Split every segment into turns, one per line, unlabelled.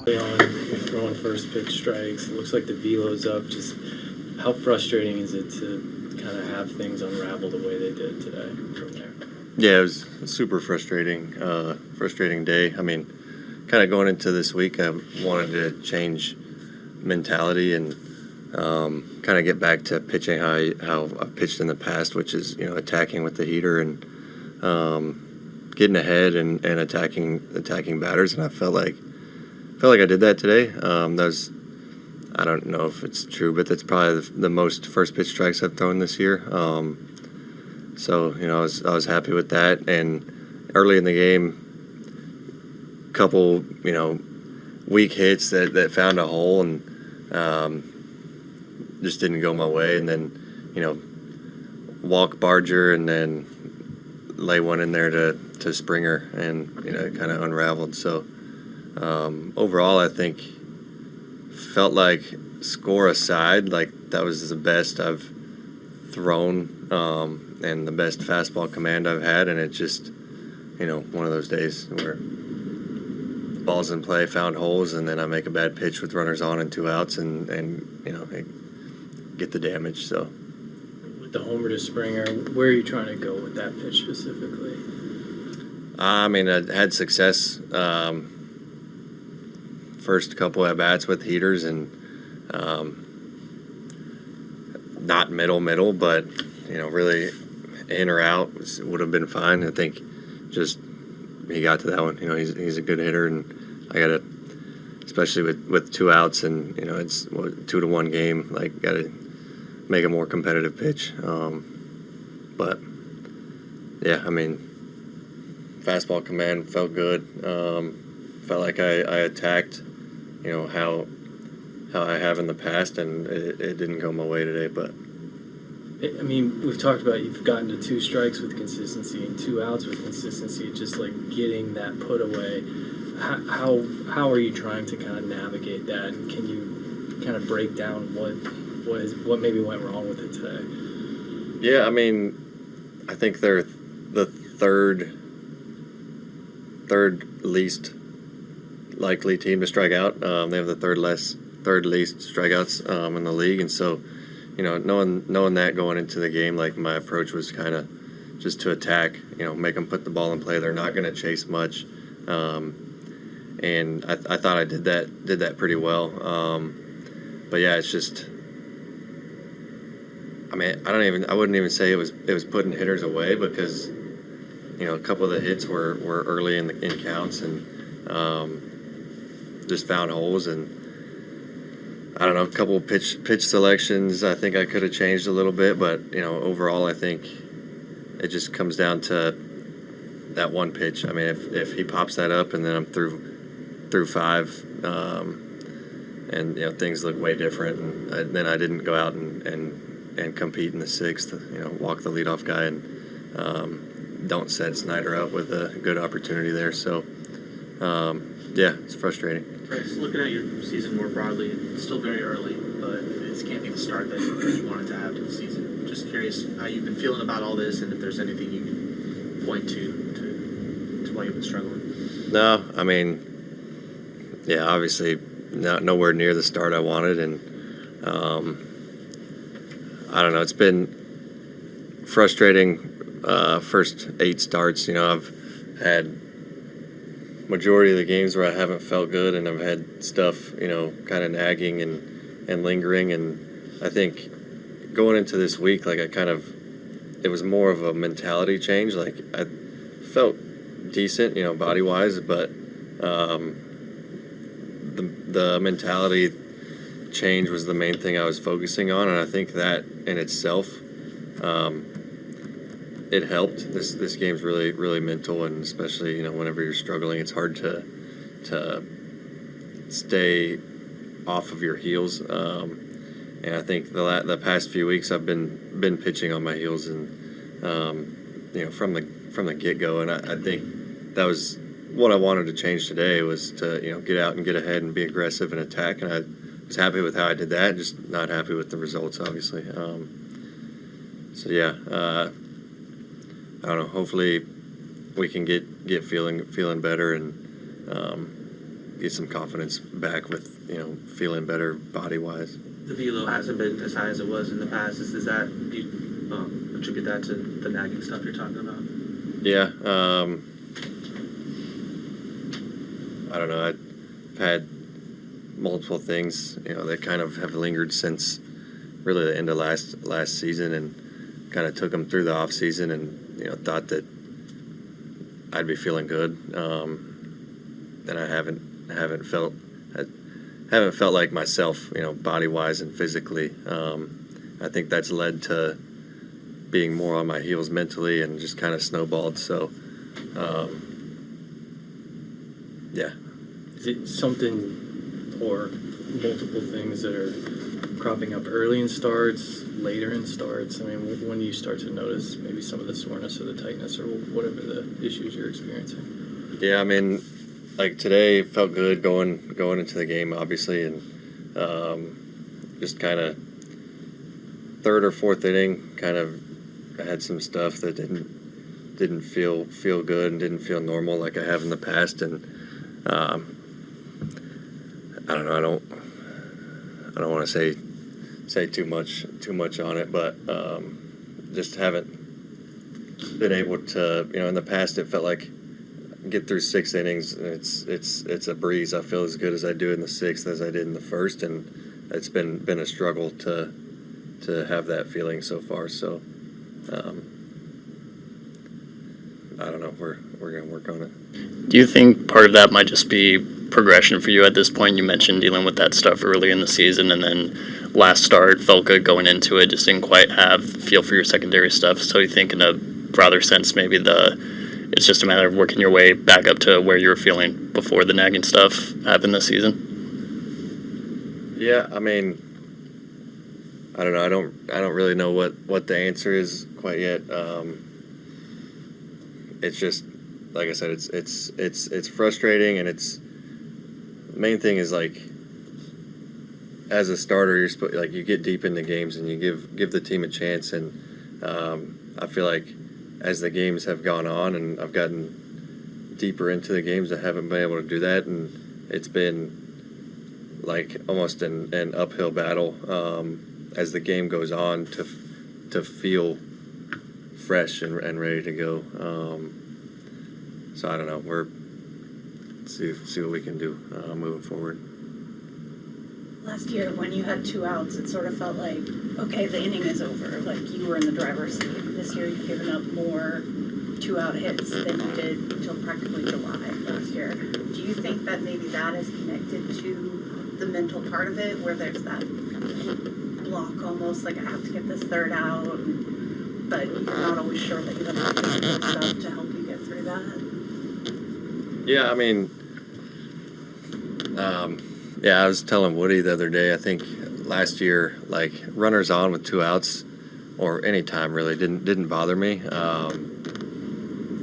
You're throwing first pitch strikes. It looks like the velo's up. Just how frustrating is it to kind of have things unravel the way they did today from there?
Yeah, it was a super frustrating day. I mean, kind of going into this week, I wanted to change mentality and kind of get back to pitching how I've pitched in the past, which is attacking with the heater and getting ahead and attacking batters. And I felt like I did that today. I don't know if it's true, but that's probably the most first pitch strikes I've thrown this year. So I was happy with that. And early in the game, couple weak hits that found a hole and just didn't go my way. And then walk Barger and then lay one in there to Springer and kind of unraveled. So overall, I think felt like, score aside, like that was the best I've thrown and the best fastball command I've had. And it just one of those days where the ball's in play, found holes, and then I make a bad pitch with runners on and 2 outs and get the damage. So
with the homer to Springer, where are you trying to go with that pitch specifically?
I mean, I had success first couple at bats with heaters and not middle, but really in or out would have been fine. I think just he got to that one. He's a good hitter, and I got to, especially with 2 outs and it's 2-1 game. Like, got to make a more competitive pitch. But yeah, I mean, fastball command felt good. Felt like I attacked, how I have in the past, and it didn't go my way today. But
I mean, we've talked about you've gotten to 2 strikes with consistency and 2 outs with consistency. Just like getting that put away. How are you trying to kind of navigate that? And can you kind of break down what maybe went wrong with it today?
Yeah, I mean, I think they're the third least likely team to strike out. They have the third least strikeouts in the league, and so knowing that going into the game, like, my approach was kind of just to attack, make them put the ball in play. They're not going to chase much, and I thought I did that pretty well. But yeah, it's just, I mean, I wouldn't even say it was putting hitters away, because a couple of the hits were early in counts and just found holes. And I don't know, a couple of pitch selections I think I could have changed a little bit, but overall I think it just comes down to that one pitch. I mean, if he pops that up and then I'm through 5, and things look way different, and then I didn't go out and compete in the 6th, walk the leadoff guy and don't set Snyder up with a good opportunity there. So yeah, it's frustrating.
Bryce, looking at your season more broadly, it's still very early, but this can't be the start that you wanted to have to the season. Just curious how you've been feeling about all this, and if there's anything you can point to why you've been struggling.
No, I mean, yeah, obviously nowhere near the start I wanted, and I don't know, it's been frustrating. First 8 starts, I've had majority of the games where I haven't felt good, and I've had stuff, kind of nagging and lingering. And I think going into this week, like, it was more of a mentality change. Like, I felt decent, body wise, but the mentality change was the main thing I was focusing on, and I think that in itself, it helped. This game's really, really mental, and especially whenever you're struggling, it's hard to stay off of your heels. And I think the past few weeks I've been pitching on my heels, and from the get-go. And I think that was what I wanted to change today, was to get out and get ahead and be aggressive and attack. And I was happy with how I did that, just not happy with the results, obviously. So yeah. I don't know. Hopefully, we can get feeling better, and get some confidence back with, feeling better body-wise.
The velo hasn't been as high as it was in the past. Do you attribute that to the nagging stuff you're talking about?
Yeah. I don't know. I've had multiple things, that kind of have lingered since really the end of last season, and kind of took them through the off season, and thought that I'd be feeling good, and I haven't felt like myself, body wise and physically. I think that's led to being more on my heels mentally, and just kind of snowballed. So, yeah.
Is it something or multiple things that are cropping up early in starts, later in starts? I mean, when do you start to notice maybe some of the soreness or the tightness or whatever the issues you're experiencing?
Yeah, I mean, like today felt good going into the game, obviously, and just kind of third or fourth inning, kind of had some stuff that didn't feel good and didn't feel normal like I have in the past, and I don't know. I don't want to say too much on it, but just haven't been able to. In the past, it felt like get through 6 innings, and it's a breeze. I feel as good as I do in the 6th as I did in the 1st, and it's been a struggle to have that feeling so far. So I don't know. We're gonna work on it.
Do you think part of that might just be progression for you at this point? You mentioned dealing with that stuff early in the season, and then last start felt good going into it, just didn't quite have feel for your secondary stuff. So you think in a broader sense maybe it's just a matter of working your way back up to where you were feeling before the nagging stuff happened this season?
Yeah, I mean, I don't know. I don't really know what the answer is quite yet. It's just, like I said, it's frustrating, and the main thing is, like, as a starter, you get deep into games and you give the team a chance, and I feel like as the games have gone on and I've gotten deeper into the games, I haven't been able to do that, and it's been like almost an uphill battle as the game goes on to feel fresh and ready to go. So I don't know. We're see what we can do moving forward.
Last year, when you had 2 outs, it sort of felt like, okay, the inning is over. Like, you were in the driver's seat. This year, you've given up more 2-out hits than you did until practically July last year. Do you think that maybe that is connected to the mental part of it, where there's that block almost, like I have to get this 3rd out, but you're not always sure that you have the physical stuff to help you get through that?
Yeah, I mean, yeah, I was telling Woody the other day, I think last year, like, runners on with 2 outs, or any time really, didn't bother me. I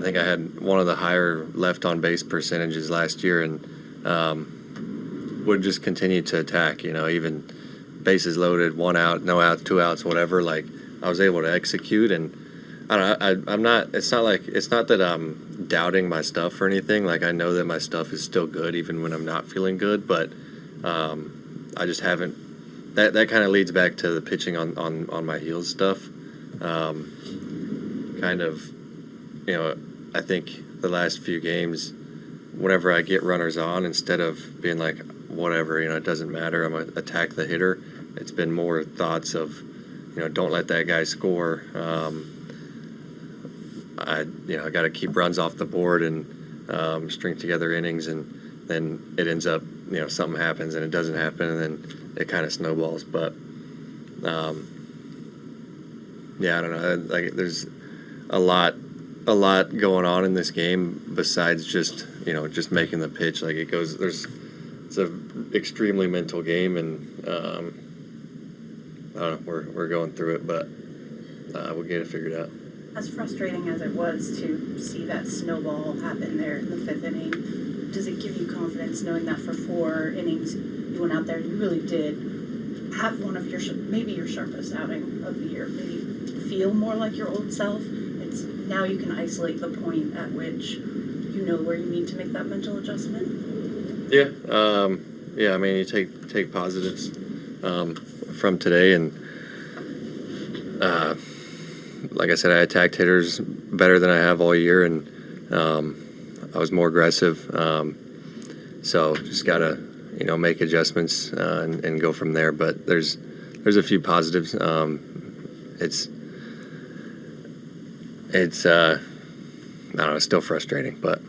think I had one of the higher left on base percentages last year, and would just continue to attack, even bases loaded, 1 out, no outs, 2 outs, whatever. Like, I was able to execute, and I don't know, I'm not that I'm doubting my stuff or anything. Like, I know that my stuff is still good even when I'm not feeling good, but I just haven't. That kind of leads back to the pitching on my heels stuff. Kind of, I think the last few games, whenever I get runners on, instead of being like, whatever, it doesn't matter, I'm going to attack the hitter, it's been more thoughts of, don't let that guy score. I got to keep runs off the board and string together innings, and then it ends up, something happens and it doesn't happen, and then it kind of snowballs. But yeah, I don't know. Like, there's a lot going on in this game besides just making the pitch. Like, it's a extremely mental game, and I don't know. We're going through it, but we'll get it figured out.
As frustrating as it was to see that snowball happen there in the 5th inning, does it give you confidence knowing that for 4 innings you went out there and you really did have one of maybe your sharpest outing of the year, maybe feel more like your old self? It's now you can isolate the point at which you know where you need to make that mental adjustment?
Yeah, yeah. I mean, you take positives from today, and like I said, I attacked hitters better than I have all year, and I was more aggressive. So just gotta make adjustments and go from there. But there's a few positives. It's I don't know. It's still frustrating, but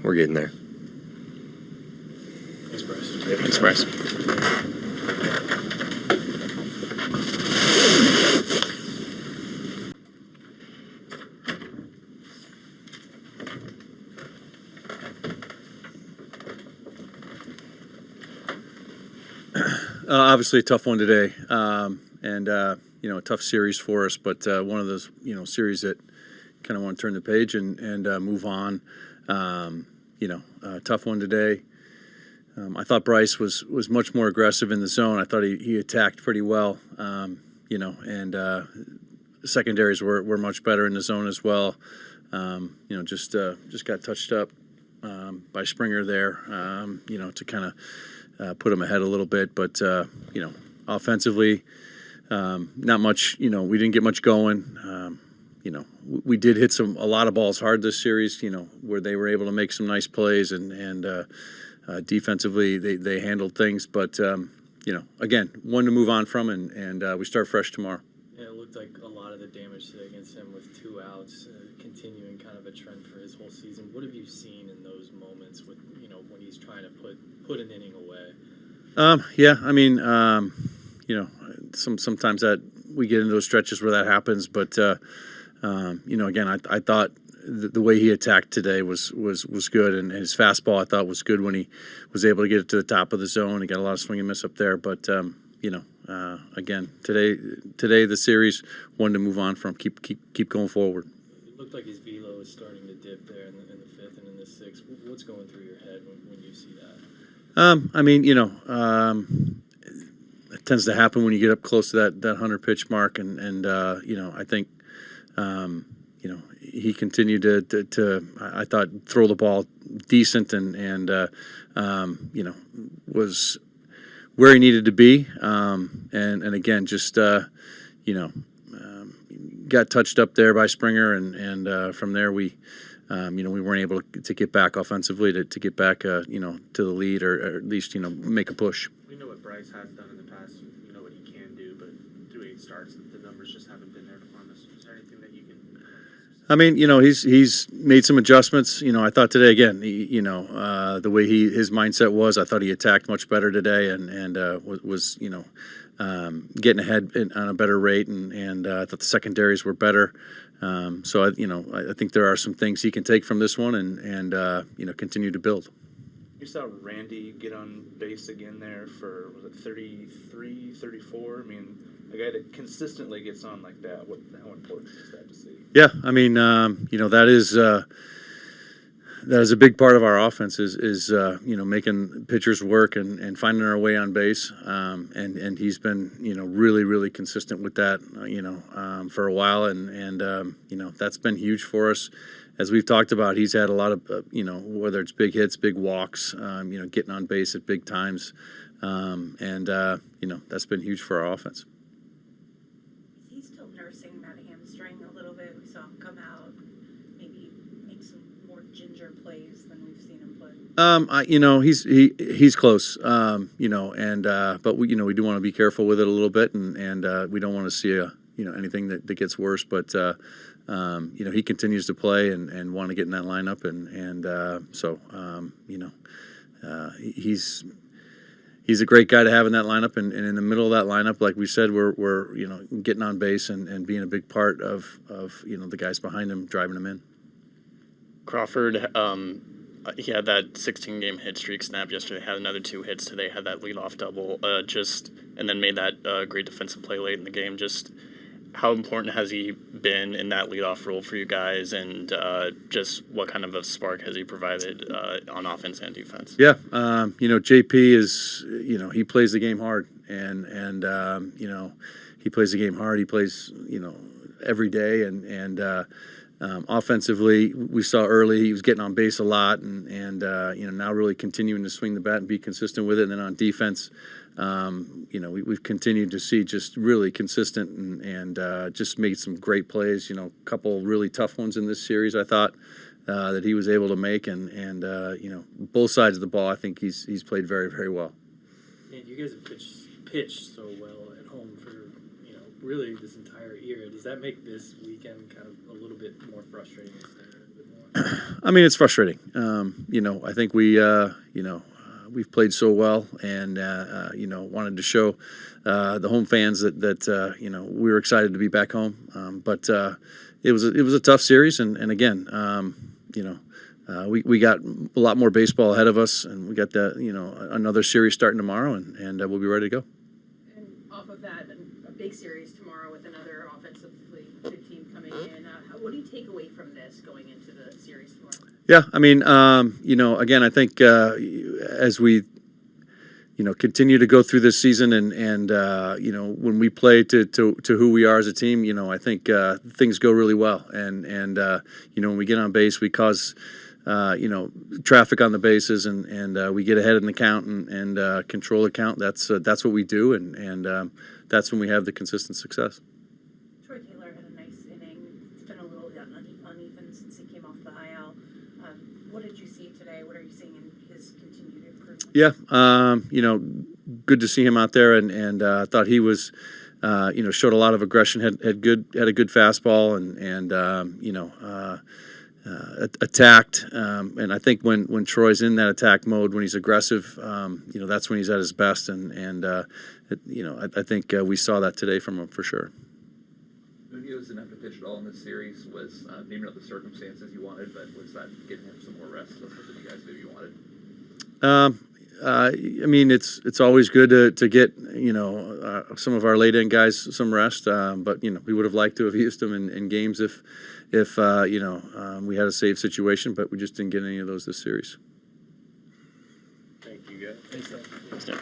we're getting there.
Thanks, Bryce.
Thanks, Bryce.
Obviously a tough one today, and a tough series for us, but one of those series that kind of want to turn the page and move on. Tough one today. I thought Bryce was much more aggressive in the zone. I thought he attacked pretty well, and secondaries were much better in the zone as well. Just got touched up by Springer there, to kind of put him ahead a little bit, but offensively, not much. We didn't get much going. We did hit a lot of balls hard this series. Where they were able to make some nice plays, and defensively they handled things. But again, one to move on from, and we start fresh tomorrow.
Yeah, it looked like a lot of the damage today against him with 2 outs, continuing kind of a trend for his whole season. What have you seen in those moments with when he's trying to put an inning away?
Yeah, I mean, sometimes that we get into those stretches where that happens, but again, I thought the way he attacked today was good, and his fastball I thought was good when he was able to get it to the top of the zone. He got a lot of swing and miss up there, but again, today the series, one to move on from. Keep going forward.
It looked like his velo was starting to dip there in the 5th and in the 6th. What's going through your head when you see that?
It tends to happen when you get up close to that 100 pitch mark, and I think he continued to I thought throw the ball decent, and was where he needed to be, and again just got touched up there by Springer, and from there we weren't able to get back offensively to get back to the lead, or at least make a push.
We know what Bryce has done in the past. You know what he can do, but through 8 starts, the numbers just haven't been there for him. Is there anything that you can?
I mean, he's made some adjustments. I thought today again, the way his mindset was, I thought he attacked much better today, and was getting ahead on a better rate, and I thought the secondaries were better. So I think there are some things he can take from this one, and continue to build.
You saw Randy get on base again there for, was it 33, 34? I mean, a guy that consistently gets on like that, how important is that to see?
Yeah, I mean, that is a big part of our offense is making pitchers work and finding our way on base. And he's been, really, really consistent with that, for a while. And that's been huge for us. As we've talked about, he's had a lot of, whether it's big hits, big walks, getting on base at big times. That's been huge for our offense.
Is he still nursing that hamstring a little bit? We saw him come out, maybe make some more ginger plays than we've seen him play.
He's close. But we do want to be careful with it a little bit, and we don't want to see anything that gets worse. But he continues to play and want to get in that lineup, he's a great guy to have in that lineup, and in the middle of that lineup, like we said, we're getting on base and being a big part of the guys behind him, driving him in.
Crawford, he had that 16-game hit streak snapped yesterday, had another 2 hits today, had that leadoff double, and then made that great defensive play late in the game. Just how important has he been in that leadoff role for you guys, and just what kind of a spark has he provided on offense and defense?
Yeah, JP is, he plays the game hard, and he plays the game hard. He plays, every day, and Offensively, we saw early he was getting on base a lot, and now really continuing to swing the bat and be consistent with it. And then on defense, we've continued to see just really consistent and just made some great plays. A couple really tough ones in this series, I thought, that he was able to make, and both sides of the ball, I think he's played very, very well.
And you guys have pitched so well at home for really this entire year. Does that make this weekend kind of a little bit more frustrating?
I mean, it's frustrating. I think we've played so well, and wanted to show the home fans that we were excited to be back home. But it was a tough series, and again, we got a lot more baseball ahead of us, and we got another series starting tomorrow, and we'll be ready to go.
And off of that, a big series tomorrow with another offensively good team coming in. What do you take away from this going into the series tomorrow?
Yeah, I mean, again, I think as we, continue to go through this season, and when we play to who we are as a team, I think things go really well, and when we get on base, we cause traffic on the bases, and we get ahead in the count and control the count. That's what we do, and that's when we have the consistent success.
Troy Taylor had a nice inning. It's been a little uneven since he came off the IL. What did you see today? What are you seeing in his continued improvement?
Yeah, good to see him out there, and thought he was, showed a lot of aggression. Had a good fastball, and attacked. And I think when Troy's in that attack mode, when he's aggressive, that's when he's at his best. And I think we saw that today from him for sure.
He was enough to pitch at all in this series. Was maybe not the circumstances you wanted, but was that getting him some more rest? That's what you guys maybe wanted.
I mean, it's always good to get some of our late end guys some rest, but we would have liked to have used them in games if we had a save situation, but we just didn't get any of those this series.
Thank you, guys.
Thanks, Ed.
Thanks, Dan.